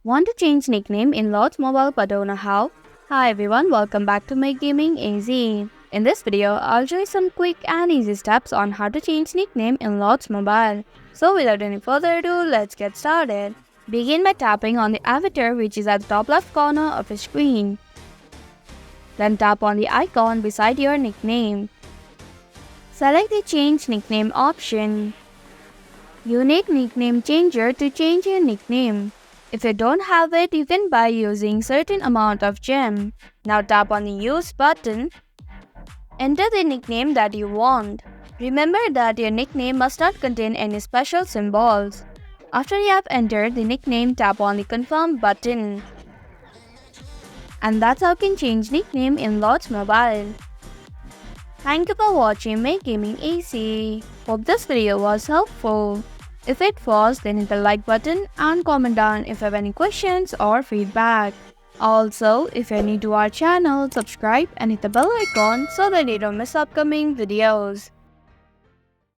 Want to change nickname in Lords Mobile but don't know how? Hi everyone, welcome back to Make Gaming Easy. In this video, I'll show you some quick and easy steps on how to change nickname in Lords Mobile. So without any further ado, let's get started. Begin by tapping on the avatar which is at the top left corner of your screen. Then tap on the icon beside your nickname. Select the Change Nickname option. Unique Nickname Changer to change your nickname. If you don't have it, you can buy using certain amount of gem. Now tap on the Use button. Enter the nickname that you want. Remember that your nickname must not contain any special symbols. After you have entered the nickname, tap on the Confirm button. And that's how you can change nickname in Lords Mobile. Thank you for watching Make Gaming Easy. Hope this video was helpful. If it was, then hit the like button and comment down if you have any questions or feedback. Also, if you're new to our channel, subscribe and hit the bell icon so that you don't miss upcoming videos.